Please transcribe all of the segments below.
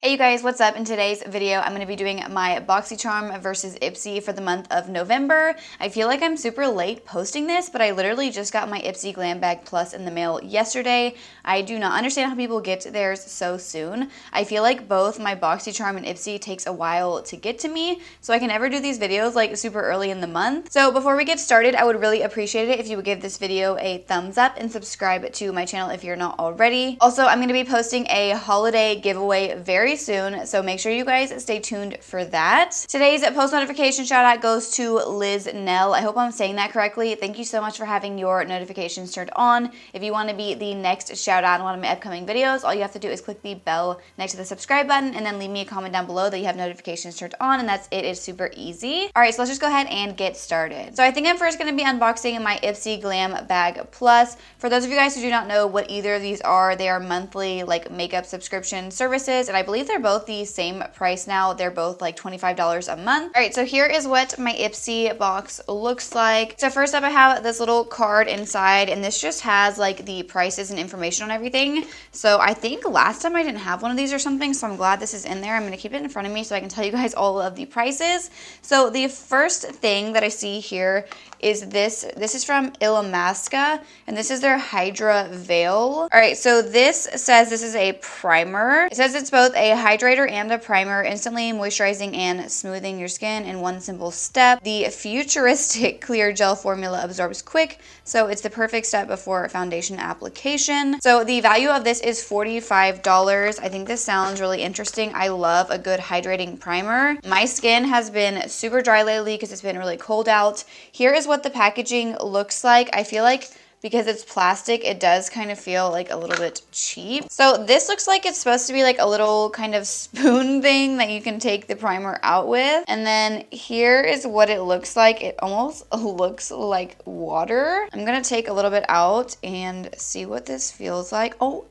Hey you guys, what's up? In today's video, I'm going to be doing my Boxycharm versus Ipsy for the month of November. I feel like I'm super late posting this, but I literally just got my Ipsy Glam Bag Plus in the mail yesterday. I do not understand how people get theirs so soon. I feel like both my Boxycharm and Ipsy takes a while to get to me, so I can never do these videos like super early in the month. So before we get started, I would really appreciate it if you would give this video a thumbs up and subscribe to my channel if you're not already. Also, I'm going to be posting a holiday giveaway very soon, so make sure you guys stay tuned for that. Today's post notification shout out goes to Liz Nell. I hope I'm saying that correctly. Thank you so much for having your notifications turned on. If you want to be the next shout out in one of my upcoming videos, all you have to do is click the bell next to the subscribe button and then leave me a comment down below that you have notifications turned on, and that's it. It's super easy. All right, so let's just go ahead and get started. So I think I'm first going to be unboxing my Ipsy Glam Bag Plus. For those of you guys who do not know what either of these are, they are monthly like makeup subscription services, and I believe they're both the same price now. They're both like $25 a month. All right, so here is what my Ipsy box looks like. So first up, I have this little card inside, and this just has like the prices and information on everything. So I think last time I didn't have one of these or something, so I'm glad this is in there. I'm gonna keep it in front of me so I can tell you guys all of the prices. So the first thing that I see here is this is from Illamasqua, and this is their Hydra Veil. All right, so this says this is a primer. It says it's both a hydrator and a primer, instantly moisturizing and smoothing your skin in one simple step. The futuristic clear gel formula absorbs quick, so it's the perfect step before foundation application. So the value of this is $45. I think this sounds really interesting. I love a good hydrating primer. My skin has been super dry lately because it's been really cold out. Here is what the packaging looks like. I feel like because it's plastic, it does kind of feel like a little bit cheap. So this looks like it's supposed to be like a little kind of spoon thing that you can take the primer out with. And then here is what it looks like. It almost looks like water. I'm gonna take a little bit out and see what this feels like. Oh,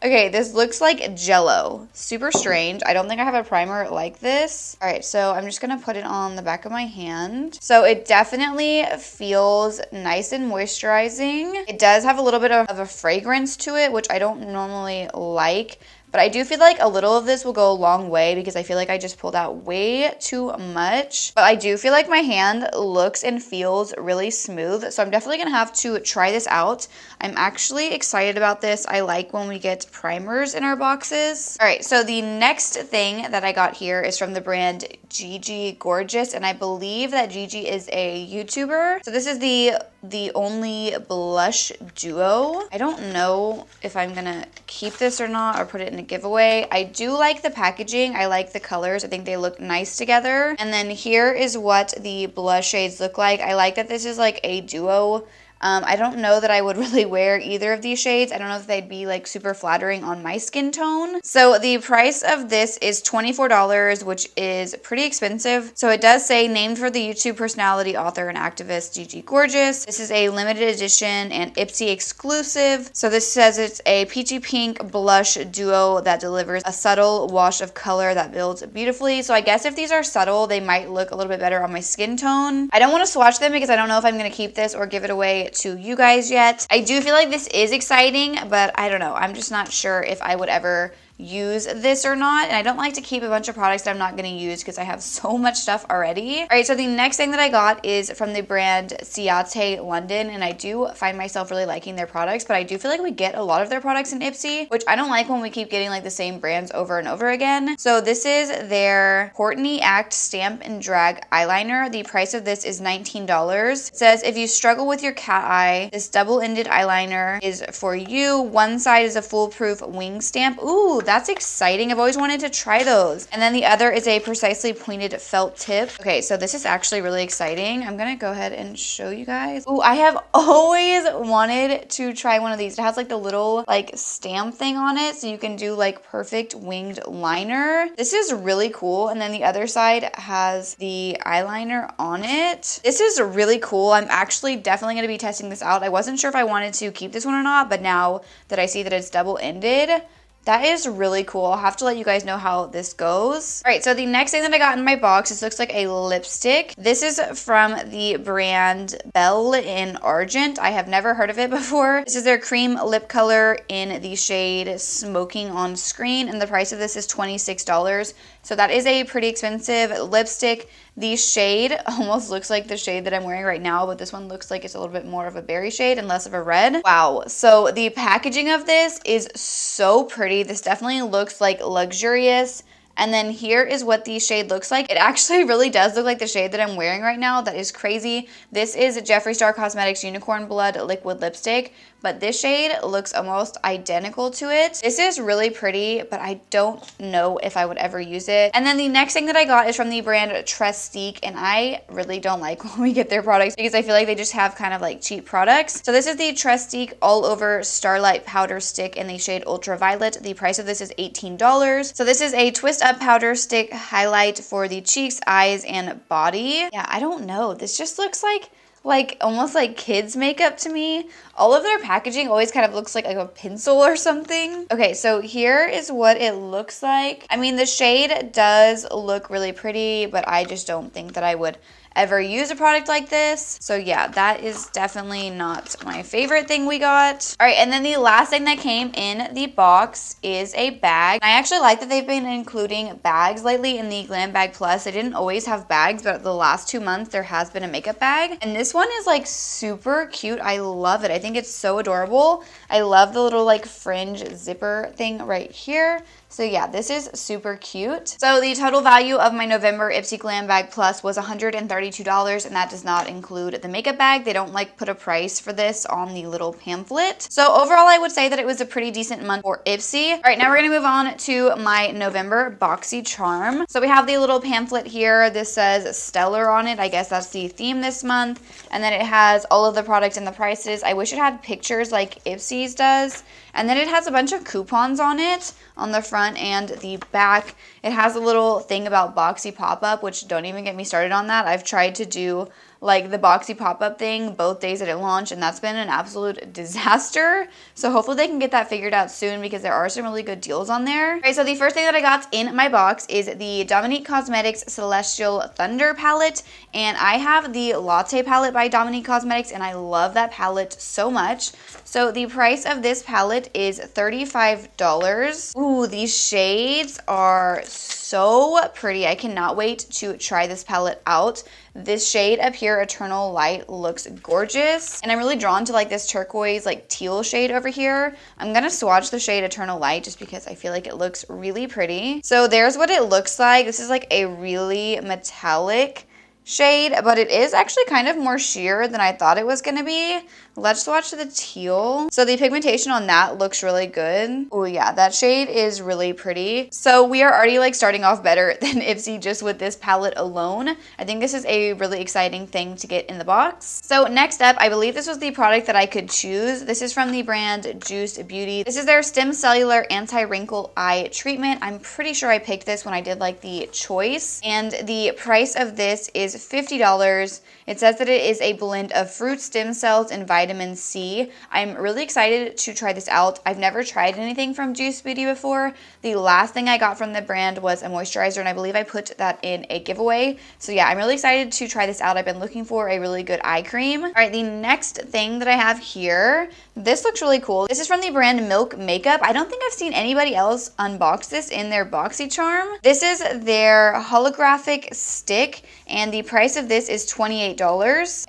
okay, this looks like Jello. Super strange. I don't think I have a primer like this. All right, so I'm just gonna put it on the back of my hand. So it definitely feels nice and moisturizing. It does have a little bit of a fragrance to it, which I don't normally like. But I do feel like a little of this will go a long way because I feel like I just pulled out way too much. But I do feel like my hand looks and feels really smooth. So I'm definitely going to have to try this out. I'm actually excited about this. I like when we get primers in our boxes. All right, so the next thing that I got here is from the brand Gigi Gorgeous. And I believe that Gigi is a YouTuber. So this is the only blush duo. I don't know if I'm going to keep this or not or put it in a giveaway. I do like the packaging. I like the colors. I think they look nice together. And then here is what the blush shades look like. I like that this is like a duo. I don't know that I would really wear either of these shades. I don't know if they'd be like super flattering on my skin tone. So the price of this is $24, which is pretty expensive. So it does say named for the YouTube personality, author, and activist Gigi Gorgeous. This is a limited edition and Ipsy exclusive. So this says it's a peachy pink blush duo that delivers a subtle wash of color that builds beautifully. So I guess if these are subtle, they might look a little bit better on my skin tone. I don't want to swatch them because I don't know if I'm going to keep this or give it away to you guys yet. I do feel like this is exciting, but I don't know. I'm just not sure if I would ever use this or not, and I don't like to keep a bunch of products that I'm not going to use because I have so much stuff already. All right, so the next thing that I got is from the brand Ciate London, and I do find myself really liking their products, but I do feel like we get a lot of their products in Ipsy, which I don't like when we keep getting like the same brands over and over again. So this is their Courtney Act Stamp and Drag eyeliner. The price of this is $19. It says if you struggle with your cat eye, this double-ended eyeliner is for you. One side is a foolproof wing stamp. Ooh, that's exciting. I've always wanted to try those. And then the other is a precisely pointed felt tip. Okay, so this is actually really exciting. I'm gonna go ahead and show you guys. Ooh, I have always wanted to try one of these. It has like the little like stamp thing on it, so you can do like perfect winged liner. This is really cool. And then the other side has the eyeliner on it. This is really cool. I'm actually definitely gonna be testing this out. I wasn't sure if I wanted to keep this one or not, but now that I see that it's double-ended, That is really cool. I'll have to let you guys know how this goes. All right, so the next thing that I got in my box, this looks like a lipstick. This is from the brand Belle in Argent. I have never heard of it before. This is their cream lip color in the shade Smoking on Screen, and the price of this is $26. So that is a pretty expensive lipstick. The shade almost looks like the shade that I'm wearing right now, but this one looks like it's a little bit more of a berry shade and less of a red. Wow. So the packaging of this is so pretty. This definitely looks like luxurious. And then here is what the shade looks like. It actually really does look like the shade that I'm wearing right now. That is crazy. This is Jeffree Star Cosmetics Unicorn Blood Liquid Lipstick, but this shade looks almost identical to it. This is really pretty, but I don't know if I would ever use it. And then the next thing that I got is from the brand Trestique, and I really don't like when we get their products because I feel like they just have kind of like cheap products. So this is the Trestique All Over Starlight Powder Stick in the shade Ultraviolet. The price of this is $18. So this is a twist up powder stick highlight for the cheeks, eyes, and body. Yeah, I don't know. This just looks like almost like kids makeup to me. All of their packaging always kind of looks like a pencil or something. Okay, so here is what it looks like. I mean, the shade does look really pretty, but I just don't think that I would ever use a product like this. So yeah, that is definitely not my favorite thing we got. All right, and then the last thing that came in the box is a bag. I actually like that they've been including bags lately in the Glam Bag Plus. They didn't always have bags, but the last 2 months there has been a makeup bag. And this one is like super cute. I love it. I think it's so adorable. I love the little like fringe zipper thing right here. So yeah, this is super cute. So the total value of my November Ipsy Glam Bag Plus was $132, and that does not include the makeup bag. They don't like put a price for this on the little pamphlet. So overall, I would say that it was a pretty decent month for Ipsy. All right, now we're gonna move on to my November Boxycharm. So we have the little pamphlet here. This says Stellar on it. I guess that's the theme this month. And then it has all of the products and the prices. I wish it had pictures like Ipsy's does. And then it has a bunch of coupons on it on the front and the back. It has a little thing about Boxy pop-up, which don't even get me started on that. I've tried to do like the Boxy pop-up thing both days that it launched, and that's been an absolute disaster. So hopefully they can get that figured out soon because there are some really good deals on there. All right, so the first thing that I got in my box is the Dominique Cosmetics Celestial Thunder palette, and I have the Latte palette by Dominique Cosmetics, and I love that palette so much. So the price of this palette is $35. Ooh, these shades are so pretty. I cannot wait to try this palette out. This shade up here, Eternal Light, looks gorgeous. And I'm really drawn to like this turquoise, like teal shade over here. I'm gonna swatch the shade Eternal Light just because I feel like it looks really pretty. So there's what it looks like. This is like a really metallic shade, but it is actually kind of more sheer than I thought it was gonna be. Let's swatch the teal. So the pigmentation on that looks really good. Oh yeah, that shade is really pretty. So we are already like starting off better than Ipsy just with this palette alone. I think this is a really exciting thing to get in the box. So next up, I believe this was the product that I could choose. This is from the brand Juice Beauty. This is their Stem Cellular Anti-Wrinkle Eye Treatment. I'm pretty sure I picked this when I did like the choice. And the price of this is $50. It says that it is a blend of fruit stem cells and vitamin C. I'm really excited to try this out. I've never tried anything from Juice Beauty before. The last thing I got from the brand was a moisturizer, and I believe I put that in a giveaway. So yeah, I'm really excited to try this out. I've been looking for a really good eye cream. All right, the next thing that I have here, this looks really cool. This is from the brand Milk Makeup. I don't think I've seen anybody else unbox this in their Boxycharm. This is their holographic stick, and the price of this is $28.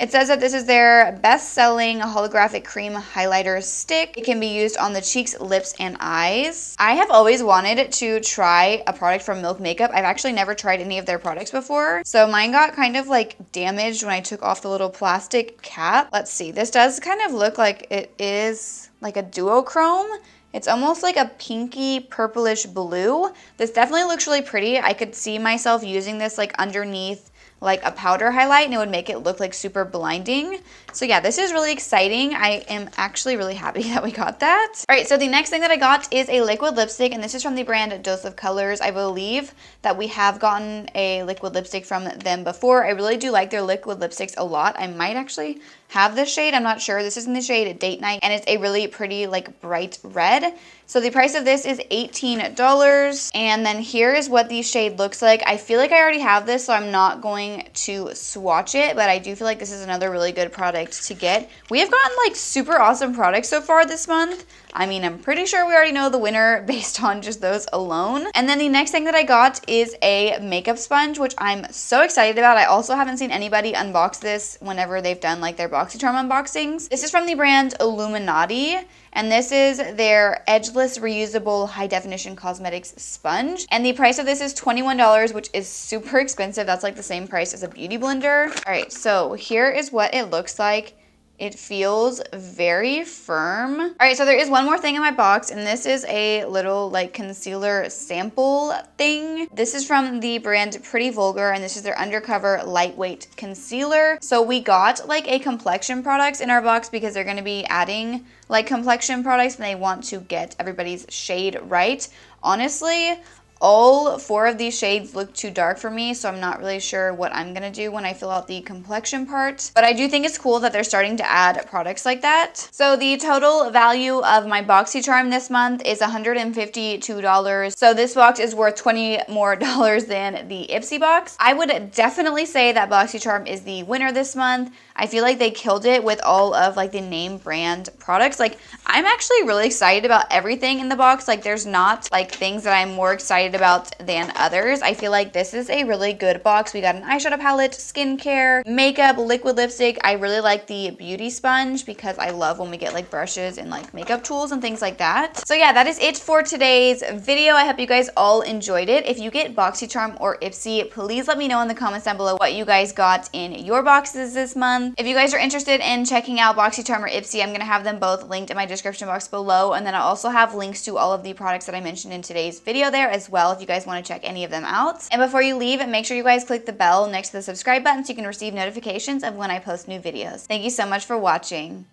It says that this is their best-selling holographic cream highlighter stick. It can be used on the cheeks, lips, and eyes. I have always wanted to try a product from Milk Makeup. I've actually never tried any of their products before. So mine got kind of like damaged when I took off the little plastic cap. Let's see. This does kind of look like it is like a duochrome. It's almost like a pinky purplish blue. This definitely looks really pretty. I could see myself using this like underneath like a powder highlight, and it would make it look like super blinding. So yeah, this is really exciting. I am actually really happy that we got that. All right, so the next thing that I got is a liquid lipstick, and this is from the brand Dose of Colors. I believe that we have gotten a liquid lipstick from them before. I really do like their liquid lipsticks a lot. I might actually have this shade. I'm not sure. This is in the shade Date Night, and it's a really pretty like bright red. So the price of this is $18. And then here is what the shade looks like. I feel like I already have this, so I'm not going to swatch it, but I do feel like this is another really good product to get. We have gotten like super awesome products so far this month. I mean, I'm pretty sure we already know the winner based on just those alone. And then the next thing that I got is a makeup sponge, which I'm so excited about. I also haven't seen anybody unbox this whenever they've done like their Boxycharm unboxings. This is from the brand Illuminati, and this is their edgeless reusable high definition cosmetics sponge. And the price of this is $21, which is super expensive. That's like the same price as a beauty blender. All right, so here is what it looks like. It feels very firm. All right, so there is one more thing in my box, and this is a little like concealer sample thing. This is from the brand Pretty Vulgar, and this is their undercover lightweight concealer. So we got like a complexion products in our box because they're gonna be adding like complexion products and they want to get everybody's shade right. Honestly, all 4 of these shades look too dark for me, so I'm not really sure what I'm gonna do when I fill out the complexion part. But I do think it's cool that they're starting to add products like that. So the total value of my Boxycharm this month is $152. So this box is worth $20 more than the Ipsy box. I would definitely say that Boxycharm is the winner this month. I feel like they killed it with all of like the name brand products. Like, I'm actually really excited about everything in the box. Like, there's not like things that I'm more excited about than others. I feel like this is a really good box. We got an eyeshadow palette, skincare, makeup, liquid lipstick. I really like the beauty sponge because I love when we get like brushes and like makeup tools and things like that. So yeah, that is it for today's video. I hope you guys all enjoyed it. If you get Boxycharm or Ipsy, please let me know in the comments down below what you guys got in your boxes this month. If you guys are interested in checking out Boxycharm or Ipsy, I'm going to have them both linked in my description box below, and then I'll also have links to all of the products that I mentioned in today's video there as well if you guys want to check any of them out. And before you leave, make sure you guys click the bell next to the subscribe button so you can receive notifications of when I post new videos. Thank you so much for watching.